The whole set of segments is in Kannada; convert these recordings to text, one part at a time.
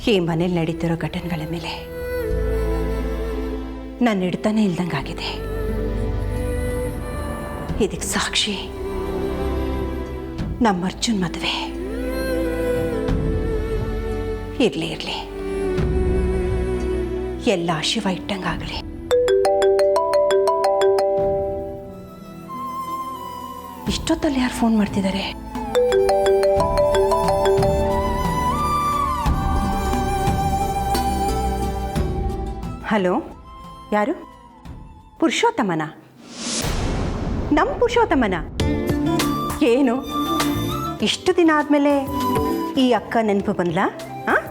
ಈ ಮನೇಲಿ ನಡೀತಿರೋ ಘಟನೆಗಳ ಮೇಲೆ ನಾನು ಹಿಡ್ತಾನೆ ಇಲ್ದಂಗಾಗಿದೆ. ಇದಕ್ಕೆ ಸಾಕ್ಷಿ ನಮ್ಮ ಅರ್ಜುನ್ ಮದುವೆ. ಇರಲಿ ಎಲ್ಲ ಶಿವ ಇಟ್ಟಂಗಾಗಲಿ. ಇಷ್ಟೊತ್ತಲ್ಲಿ ಯಾರು ಫೋನ್ ಮಾಡ್ತಿದ್ದಾರೆ? ಹಲೋ, ಯಾರು? ಪುರುಷೋತ್ತಮನ? ನಮ್ಮ ಪುರುಷೋತ್ತಮನ? ಏನು ಇಷ್ಟು ದಿನ ಆದಮೇಲೆ ಈ ಅಕ್ಕ ನೆನಪು ಬಂದ್ಲಾ? ಹಾಂ,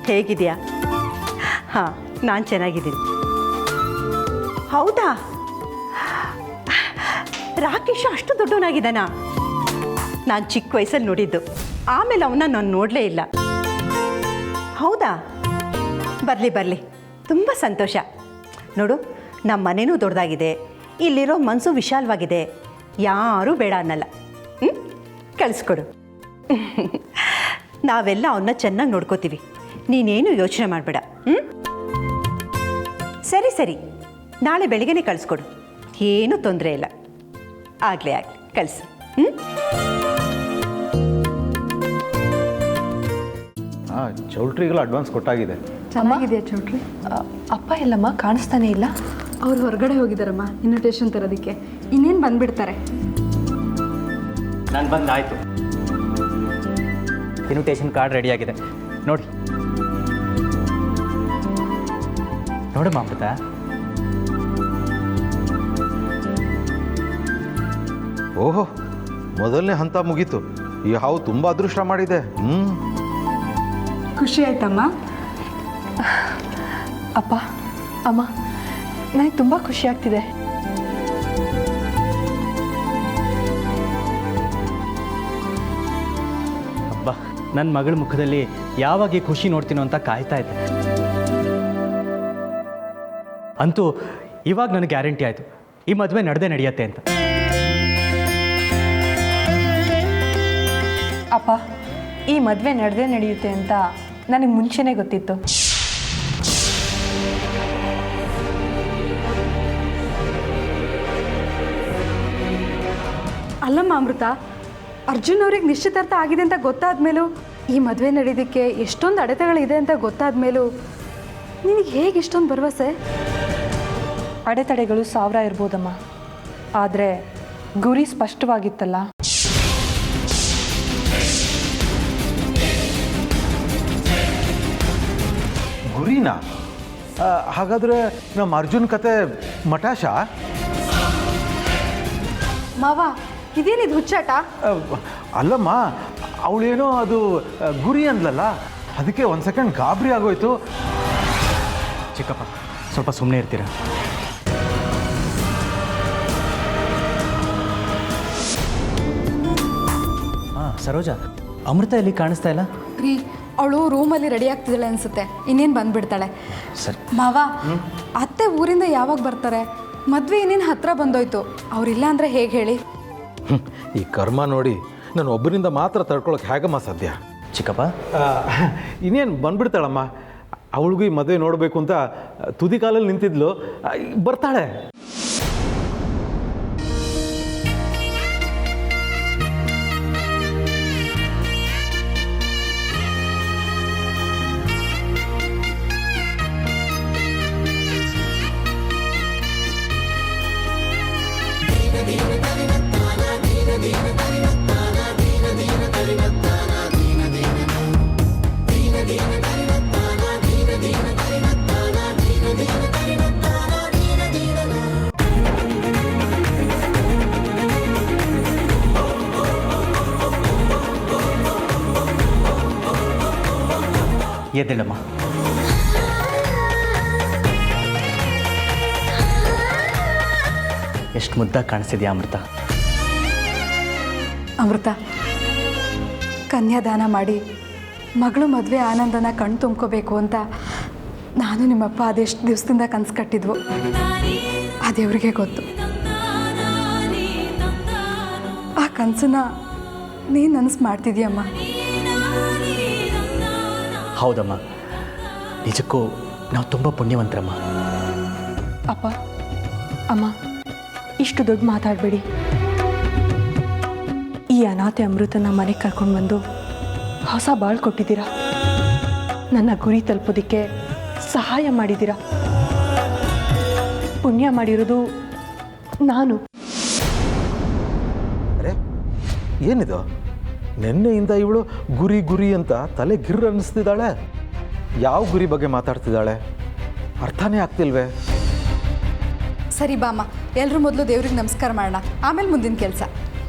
ಹೇಗಿದೆಯಾ? ಹಾಂ, ನಾನು ಚೆನ್ನಾಗಿದ್ದೀನಿ. ಹೌದಾ? ರಾಕೇಶ ಅಷ್ಟು ದೊಡ್ಡವನಾಗಿದ್ದಾನಾ? ನಾನು ಚಿಕ್ಕ ವಯಸ್ಸಲ್ಲಿ ನೋಡಿದ್ದು, ಆಮೇಲೆ ಅವನ್ನ ನಾನು ನೋಡಲೇ ಇಲ್ಲ. ಹೌದಾ? ಬರಲಿ, ತುಂಬ ಸಂತೋಷ. ನೋಡು, ನಮ್ಮ ಮನೆಯೂ ದೊಡ್ಡದಾಗಿದೆ, ಇಲ್ಲಿರೋ ಮನಸ್ಸು ವಿಶಾಲವಾಗಿದೆ. ಯಾರೂ ಬೇಡ ಅನ್ನಲ್ಲ. ಕಳಿಸ್ಕೊಡು. ನಾವೆಲ್ಲ ಅವನ್ನ ಚೆನ್ನಾಗಿ ನೋಡ್ಕೋತೀವಿ, ನೀನೇನು ಯೋಚನೆ ಮಾಡಬೇಡ. ಸರಿ, ನಾಳೆ ಬೆಳಿಗ್ಗೆನೇ ಕಳಿಸ್ಕೊಡು, ಏನೂ ತೊಂದರೆ ಇಲ್ಲ. ಆಗಲಿ ಕಳಿಸು. ಚೌಲ್ಟ್ರಿಗೆಲ್ಲ ಅಡ್ವಾನ್ಸ್ ಕೊಟ್ಟಾಗಿದೆ. ಚೆನ್ನಾಗಿದೆಯಾ ಚೌಟ್ರಿ? ಅಪ್ಪ ಎಲ್ಲಮ್ಮ ಕಾಣಿಸ್ತಾನೆ ಇಲ್ಲ. ಅವ್ರು ಹೊರಗಡೆ ಹೋಗಿದ್ದಾರಮ್ಮ ಇನ್ವಿಟೇಷನ್ ತರೋದಕ್ಕೆ. ಇನ್ನೇನು ಬಂದುಬಿಡ್ತಾರೆ. ನಾನು ಬಂದಾಯಿತು. ಇನ್ವಿಟೇಷನ್ ಕಾರ್ಡ್ ರೆಡಿಯಾಗಿದೆ ನೋಡಿ. ನೋಡಮ್ಮ ಅಮೃತ. ಓಹೋ, ಮೊದಲನೇ ಹಂತ ಮುಗೀತು. ಈ ಹಾವು ತುಂಬ ಅದೃಷ್ಟ ಮಾಡಿದೆ. ಖುಷಿ ಆಯ್ತಮ್ಮ? ಅಪ್ಪ ಅಮ್ಮ, ನನಗೆ ತುಂಬ ಖುಷಿ ಆಗ್ತಿದೆ. ಅಬ್ಬಾ, ನನ್ನ ಮಗಳ ಮುಖದಲ್ಲಿ ಯಾವಾಗ ಖುಷಿ ನೋಡ್ತೀನೋ ಅಂತ ಕಾಯ್ತಾ ಇದ್ದೆ. ಅಂತೂ ಇವಾಗ ನನಗೆ ಗ್ಯಾರಂಟಿ ಆಯಿತು, ಈ ಮದುವೆ ನಡೆಯುತ್ತೆ ಅಂತ. ಅಪ್ಪ, ಈ ಮದುವೆ ನಡೆಯುತ್ತೆ ಅಂತ ನನಗೆ ಮುಂಚೆನೇ ಗೊತ್ತಿತ್ತು. ಅಲ್ಲಮ್ಮ ಅಮೃತ, ಅರ್ಜುನ್ ಅವ್ರಿಗೆ ನಿಶ್ಚಿತಾರ್ಥ ಆಗಿದೆ ಅಂತ ಗೊತ್ತಾದ ಮೇಲೂ, ಈ ಮದುವೆ ನಡೆಯೋದಕ್ಕೆ ಎಷ್ಟೊಂದು ಅಡೆತಡೆಗಳಿದೆ ಅಂತ ಗೊತ್ತಾದ ಮೇಲೂ ನಿನಗೆ ಹೇಗೆ ಇಷ್ಟೊಂದು ಭರವಸೆ? ಅಡೆತಡೆಗಳು 1000 ಇರ್ಬೋದಮ್ಮ, ಆದರೆ ಗುರಿ ಸ್ಪಷ್ಟವಾಗಿತ್ತಲ್ಲ. ಗುರಿನಾ? ಹಾಗಾದರೆ ನಮ್ಮ ಅರ್ಜುನ್ ಕತೆ ಮಟಾಶ? ಮಾವ, ಇದೇನಿದು ಹುಚ್ಚಾಟ? ಅಲ್ಲಮ್ಮ, ಅವಳೇನೋ ಅದು ಗುರಿ ಅಂದ್ಲಲ್ಲ, ಅದಕ್ಕೆ ಒಂದು ಸೆಕೆಂಡ್ ಗಾಬರಿ ಆಗೋಯ್ತು. ಚಿಕ್ಕಪ್ಪ, ಸ್ವಲ್ಪ ಸುಮ್ಮನೆ ಇರ್ತೀರಾ? ಹಾಂ, ಸರೋಜ, ಅಮೃತ ಎಲ್ಲಿ ಕಾಣಿಸ್ತಾ ಇಲ್ಲ? ರೀ, ಅವಳು ರೂಮಲ್ಲಿ ರೆಡಿ ಆಗ್ತಿದ್ದಾಳೆ ಅನಿಸುತ್ತೆ. ಇನ್ನೇನು ಬಂದುಬಿಡ್ತಾಳೆ. ಸರಿ ಮಾವ, ಅತ್ತೆ ಊರಿಂದ ಯಾವಾಗ ಬರ್ತಾರೆ? ಮದುವೆ ಇನ್ನೇನು ಹತ್ತಿರ ಬಂದೋಯ್ತು. ಅವರಿಲ್ಲ ಅಂದರೆ ಹೇಗೆ ಹೇಳಿ? ಈ ಕರ್ಮ ನೋಡಿ, ನಾನು ಒಬ್ಬರಿಂದ ಮಾತ್ರ ತಡ್ಕೊಳಕ್ಕೆ ಹೇಗಮ್ಮ ಸಾಧ್ಯ? ಚಿಕ್ಕಪ್ಪ, ಇನ್ನೇನು ಬಂದ್ಬಿಡ್ತಾಳಮ್ಮ. ಅವಳಿಗೂ ಈ ಮದುವೆ ನೋಡಬೇಕು ಅಂತ ತುದಿ ಕಾಲಲ್ಲಿ ನಿಂತಿದ್ಲು, ಬರ್ತಾಳೆ. ಎದ್ದೇಳಮ್ಮ. ಎಷ್ಟು ಮುದ್ದಾಗಿ ಕಾಣಿಸ್ತಿದ್ಯಾ ಅಮೃತ. ಅಮೃತ, ಕನ್ಯಾದಾನ ಮಾಡಿ ಮಗಳು ಮದುವೆ ಆನಂದನ ಕಣ್ಣು ತುಂಬ್ಕೋಬೇಕು ಅಂತ ನಾನು ನಿಮ್ಮಪ್ಪ ಅದೆಷ್ಟು ದಿವಸದಿಂದ ಕನಸು ಕಟ್ಟಿದ್ವು. ಆ ದೇವ್ರಿಗೆ ಗೊತ್ತು. ಆ ಕನಸನ್ನ ನೀನು ನನಸು ಮಾಡ್ತಿದ್ಯಮ್ಮ. ಹೌದಮ್ಮ, ನಿಜಕ್ಕೂ ನಾವು ತುಂಬ ಪುಣ್ಯವಂತರಮ್ಮ. ಅಪ್ಪ ಅಮ್ಮ, ಇಷ್ಟು ದೊಡ್ಡ ಮಾತಾಡಬೇಡಿ. ಈ ಅನಾಥೆ ಅಮೃತನ ಮನೆಗೆ ಕರ್ಕೊಂಡು ಬಂದು ಹೊಸ ಬಾಳ್ ಕೊಟ್ಟಿದ್ದೀರಾ. ನನ್ನ ಗುರಿ ತಲುಪೋದಕ್ಕೆ ಸಹಾಯ ಮಾಡಿದ್ದೀರಾ. ಪುಣ್ಯ ಮಾಡಿರೋದು ನಾನು. ಅರೆ ಏನಿದು, ನಿನ್ನೆಯಿಂದ ಇವಳು ಗುರಿ ಗುರಿ ಅಂತ ತಲೆ ಗಿರ್ರ ಅನ್ನಿಸ್ತಿದ್ದಾಳೆ. ಯಾವ ಗುರಿ ಬಗ್ಗೆ ಮಾತಾಡ್ತಿದ್ದಾಳೆ ಅರ್ಥನೇ ಆಗ್ತಿಲ್ವೇ? ಸರಿ ಬಾಮ್ಮ, ಎಲ್ಲರೂ ಮೊದಲು ದೇವ್ರಿಗೆ ನಮಸ್ಕಾರ ಮಾಡೋಣ, ಆಮೇಲೆ ಮುಂದಿನ ಕೆಲಸ.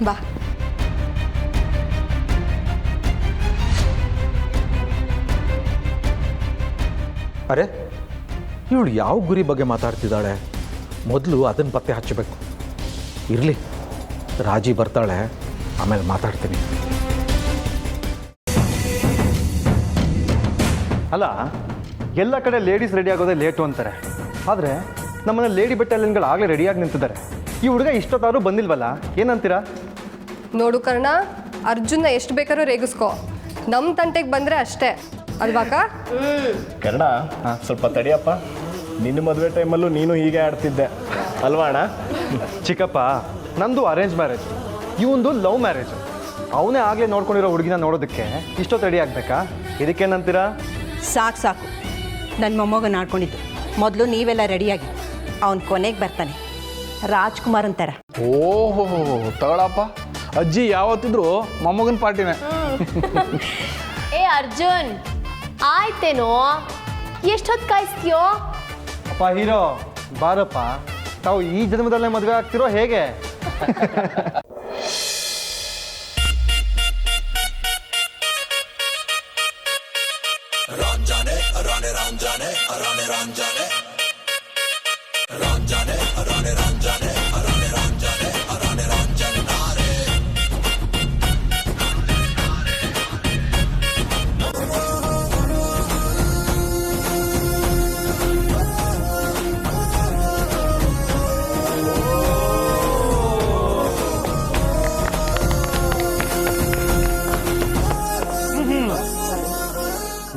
ಬಾ. ಅರೆ ಇವಳು ಯಾವ ಗುರಿ ಬಗ್ಗೆ ಮಾತಾಡ್ತಿದ್ದಾಳೆ? ಮೊದಲು ಅದನ್ನು ಪತ್ತೆ ಹಚ್ಚಬೇಕು. ಇರಲಿ, ರಾಜಿ ಬರ್ತಾಳೆ, ಆಮೇಲೆ ಮಾತಾಡ್ತೀನಿ. ಅಲ್ಲ, ಎಲ್ಲ ಕಡೆ ಲೇಡೀಸ್ ರೆಡಿ ಆಗೋದೇ ಲೇಟು ಅಂತಾರೆ. ಆದರೆ ನಮ್ಮನೆ ಲೇಡಿ ಬೆಟಾಲಿಯನ್ಗಳು ಆಗಲೇ ರೆಡಿಯಾಗಿ ನಿಂತಿದ್ದಾರೆ. ಈ ಹುಡುಗ ಇಷ್ಟೊತ್ತಾದರೂ ಬಂದಿಲ್ವಲ್ಲ, ಏನಂತೀರಾ? ನೋಡು ಕರ್ಣ, ಅರ್ಜುನ ಎಷ್ಟು ಬೇಕಾದ್ರೂ ರೇಗಿಸ್ಕೋ, ನಮ್ಮ ತಂಟೆಗೆ ಬಂದರೆ ಅಷ್ಟೇ ಅಲ್ವಾಕ? ಕರ್ಣ, ಸ್ವಲ್ಪ ತಡಿಯಪ್ಪ. ನಿನ್ನ ಮದುವೆ ಟೈಮಲ್ಲೂ ನೀನು ಹೀಗೆ ಆಡ್ತಿದ್ದೆ ಅಲ್ವಾ ಅಣ್ಣ? ಚಿಕ್ಕಪ್ಪ, ನಂದು ಅರೇಂಜ್ ಮ್ಯಾರೇಜ್, ಇವಂದು ಲವ್ ಮ್ಯಾರೇಜ್. ಅವನೇ ಆಗಲೇ ನೋಡ್ಕೊಂಡಿರೋ ಹುಡುಗಿನ ನೋಡೋದಕ್ಕೆ ಇಷ್ಟೊತ್ತು ರೆಡಿ ಆಗಬೇಕಾ? ಇದಕ್ಕೇನಂತೀರಾ? ಸಾಕು ಸಾಕು, ನನ್ನ ಮೊಮ್ಮಗನ ಆಡ್ಕೊಂಡಿದ್ದು. ಮೊದಲು ನೀವೆಲ್ಲ ರೆಡಿಯಾಗಿ, ಅವನು ಕೊನೆಗೆ ಬರ್ತಾನೆ, ರಾಜ್ಕುಮಾರ್ ಅಂತಾರ. ಓಹೋ ತಗೊಳಪ್ಪ, ಅಜ್ಜಿ ಯಾವತ್ತಿದ್ರು ಮೊಮ್ಮಗನ ಪಾರ್ಟಿನೇ. ಏ ಅರ್ಜುನ್, ಆಯ್ತೇನೋ, ಎಷ್ಟೊತ್ತು ಕಾಯಿಸ್ತೀಯೋ? ಅಪ್ಪ ಹೀರೋ, ಬಾರಪ್ಪ. ತಾವು ಈ ಜನ್ಮದಲ್ಲೇ ಮದುವೆ ಆಗ್ತಿರೋ ಹೇಗೆ?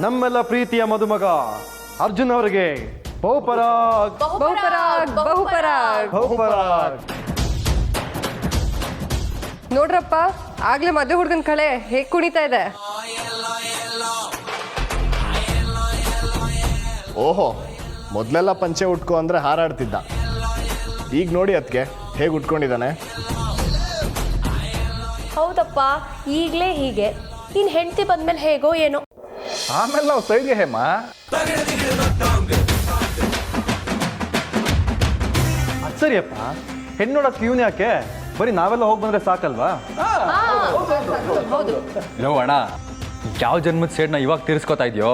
ನಮ್ಮೆಲ್ಲ ಪ್ರೀತಿಯ ಮದುಮಗ ಅರ್ಜುನ್ ಅವರಿಗೆ ಬಹುಪರಾಗ್ ಬಹುಪರಾಗ್ ಬಹುಪರಾಗ್. ಬಹುಪರಾಗ್. ನೋಡ್ರಪ್ಪ, ಆಗ್ಲೇ ಮದುವೆ ಹುಡುಗನ ಕಳೆ ಹೇಗೆ ಕುಣಿತಾ ಇದೆ. ಓಹೋ, ಮೊದಲೆಲ್ಲ ಪಂಚೆ ಉಟ್ಕೋ ಅಂದರೆ ಹಾರಾಡ್ತಿದ್ದ. ಈಗ ನೋಡಿ ಅದಕ್ಕೆ ಹೇಗೆ ಉಟ್ಕೊಂಡಿದ್ದಾನೆ. ಹೌದಪ್ಪ, ಈಗಲೇ ಹೀಗೆ, ಇನ್ನು ಹೆಂಡತಿ ಬಂದ್ಮೇಲೆ ಹೇಗೋ ಏನೋ. ಆಮೇಲೆ ನಾವು ಸೈಡ್ಗೆ ಹೇಮ. ಅದು ಸರಿಯಪ್ಪ, ಹೆಣ್ಣು ನೋಡೋಕೆ ಇವನು ಯಾಕೆ? ಬರೀ ನಾವೆಲ್ಲ ಹೋಗಿ ಬಂದರೆ ಸಾಕಲ್ವಾ? ಲೋ ಅಣ್ಣ, ಯಾವ ಜನ್ಮದ ಸೇಡ್ನ ಇವಾಗ ತೀರಿಸ್ಕೊತಾ ಇದೆಯೋ?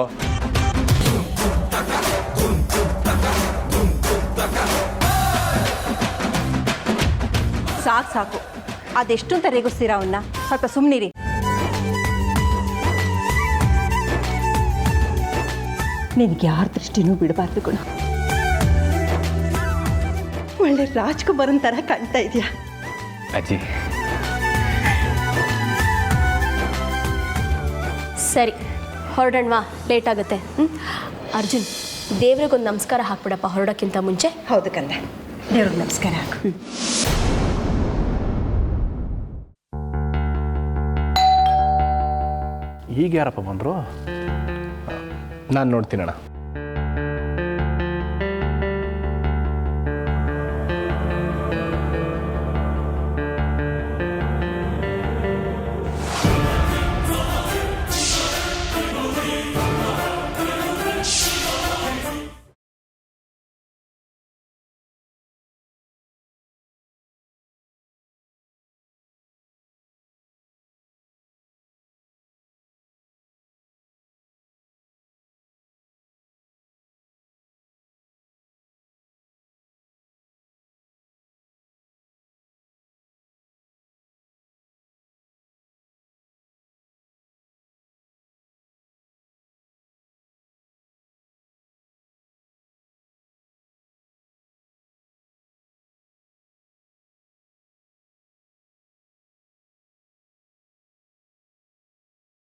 ಸಾಕು ಸಾಕು, ಅದೆಷ್ಟು ಅಂತ ರೇಗಿಸ್ತೀರಾ ಅವನ್ನ? ಸ್ವಲ್ಪ ಸುಮ್ಮನಿರಿ. ನಿನಗೆ ಯಾರ ದೃಷ್ಟಿನೂ ಬಿಡಬಾರ್ದು ಗುಣ. ಒಳ್ಳೆ ರಾಜ್ಕುಮಾರನ್ ಥರ ಕಾಣ್ತಾ ಇದೆಯಾ ಅಜ್ಜಿ. ಸರಿ, ಹೊರಡೋಣವಾ? ಲೇಟ್ ಆಗುತ್ತೆ. ಅರ್ಜುನ್, ದೇವ್ರಿಗೊಂದು ನಮಸ್ಕಾರ ಹಾಕ್ಬಿಡಪ್ಪ ಹೊರಡೋಕ್ಕಿಂತ ಮುಂಚೆ. ಹೌದು ಕಂದ, ದೇವ್ರಿಗೆ ನಮಸ್ಕಾರ ಹಾಕು. ಈಗ ಯಾರಪ್ಪ ಬಂದರು? ನಾನು ನೋಡ್ತೀನಣ್ಣ.